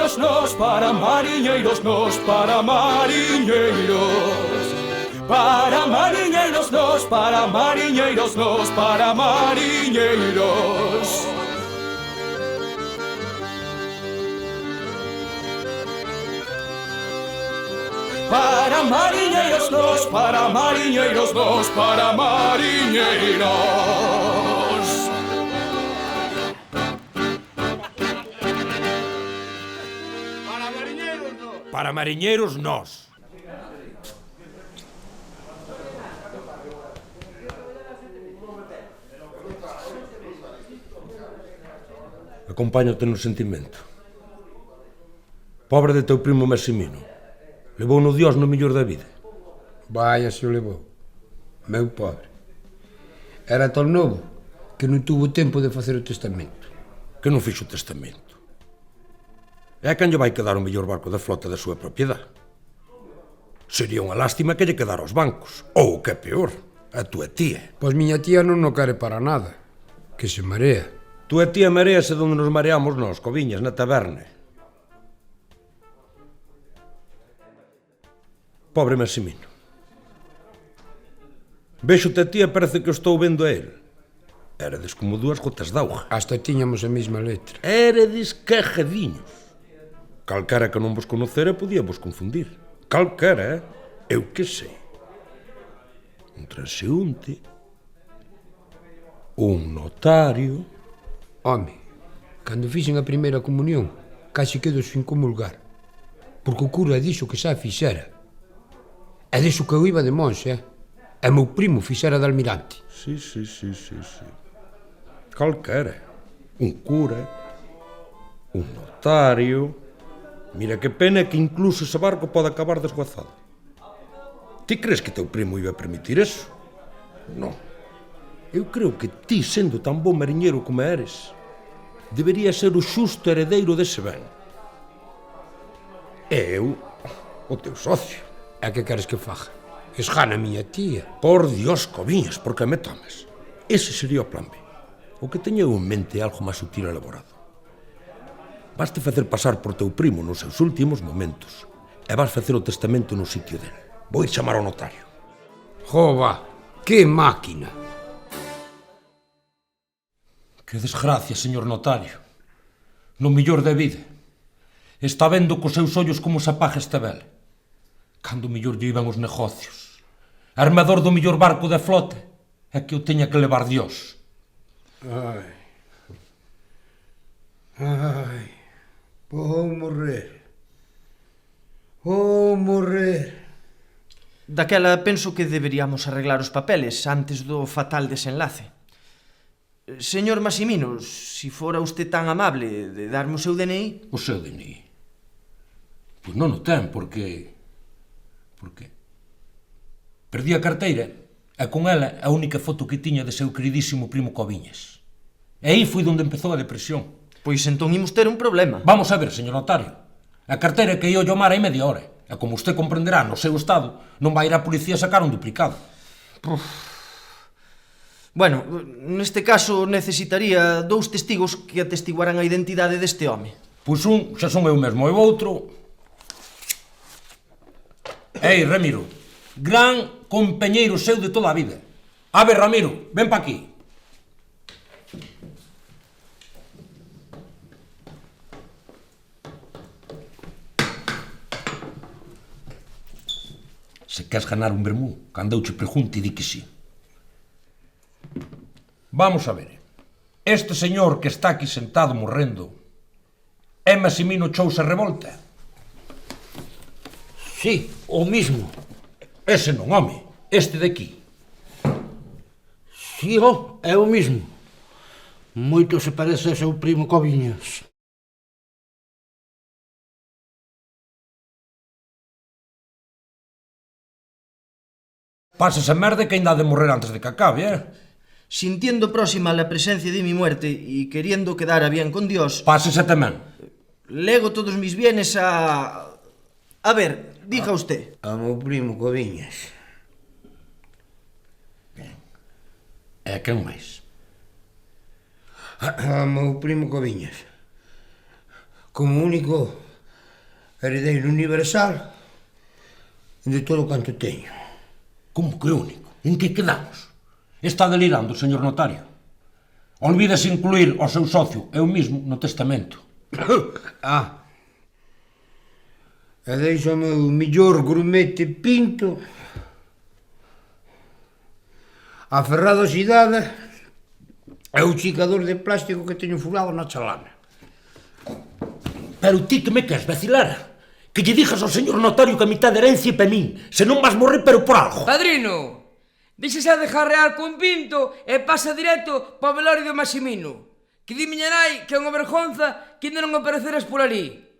mariñeiros nós, para mariñeiros nós, para mariñeiros. Para mariñeiros nós, para mariñeiros nós, para mariñeiros. Para mariñeiros nós, para mariñeiros nós, para mariñeiros. Para mariñeiros nós. Acompáñate no sentimento. Pobre de teu primo Maximino. Levou no Dios no mellor da vida. Vaya se o levou. Meu pobre. Era tão novo que non tuvo tempo de facer o testamento. Que non fixo o testamento. E a quen lle vai quedar o mellor barco da flota da súa propiedade? Sería unha lástima que lle quedara aos bancos. Ou, o que é peor, a túa tía. Pois miña tía non o quere para nada. Que se marea. Túa tía marease donde nos mareamos nós, Coviñas, na taberna. Pobre Maximino. Vexo-te a tía, parece que o estou vendo a ele. Erades como dúas gotas de auga. Hasta tiñamos a mesma letra. Erades cajadiños. Calquera que non vos conocera podía vos confundir. Calquera, eu que sei. Un transeúnte, un notario. Home, cando fixen a primeira comunión, casi quedo sin comulgar. Porque o cura dixo que xa fixera. E dixo que eu iba de monxe, E meu primo fixera de almirante. Sí. Calquera. Un cura, un notario. Mira que pena que incluso ese barco pode acabar desguazado. Ti crees que teu primo iba a permitir eso? Non. Eu creo que ti, sendo tan bon mariñeiro como eres, debería ser o xusto heredeiro dese ben. E eu, o teu socio. E que queres que faga? Esgana a miña tía. Por Dios, Coviñas, por que me tomas? Ese sería o plan B. O que teño en mente é algo máis sutil e elaborado. Vaste facer pasar por teu primo nos seus últimos momentos e vas facer o testamento no sitio dele. Vou ir chamar ao notario. Jova, que máquina! Que desgracia, señor notario. No mellor da vida. Está vendo cos seus ollos como se apaga esta vela. Cando mellor lle iban os negocios. Armador do mellor barco da flota. É que o teña que levar Dios. Ai. Vou morrer. Daquela penso que deberíamos arreglar os papeles antes do fatal desenlace. Señor Maximino, si fora usted tan amable de darme o seu DNI... O seu DNI? Pois non o ten, porque... Por que? Perdí a carteira e con ela a única foto que tiña de seu queridísimo primo Coviñas. E aí foi onde empezou a depresión. Pois entón imos ter un problema. Vamos a ver, señor notario. A carteira que ia ao mar hai media hora. E como usted comprenderá, no seu estado, non vai ir a policía sacar un duplicado. Bueno, neste caso necesitaría 2 testigos que atestiguaran a identidade deste home. Pois un, xa son eu mesmo, e o outro... Ei, Ramiro, gran compañeiro seu de toda a vida. A ver, Ramiro, ven pa aquí. Se queres ganar un vermú, cando eu che pregunte, di que sí. Vamos a ver. Este señor que está aquí sentado morrendo é Maximino Chousa Revolta? Sí, o mismo. Ese non, home. Este de aquí. Si, é o mismo. Moito se parece a seu primo Coviñas. Pasa esa merda que ainda ha de morrer antes de que acabe, Sintiendo próxima la presencia de mi muerte y queriendo quedar a bien con Dios... Pásese tamén. Lego todos mis bienes a... A ver, diga usted. A meu primo Coviñas. E quen máis? A meu primo Coviñas. Como único Heredeiro universal de todo canto teño. Como que único? En que quedamos? Está delirando, señor notario. Olvídase incluir o seu socio, eu mismo, no testamento. E deixo o meu millor grumete pinto aferrado a xidada e o chicador de plástico que teño furado na chalana. Pero ti que me queres vacilar? Que lle dixas ao señor notario que a mitad de herencia é pa min, se non vas morrer pero por algo. Padrino, díxese de jarrear con pinto e pasa directo para o velorio do Maximino. Que di miña nai que é unha vergonza que ainda non apareceras por ali.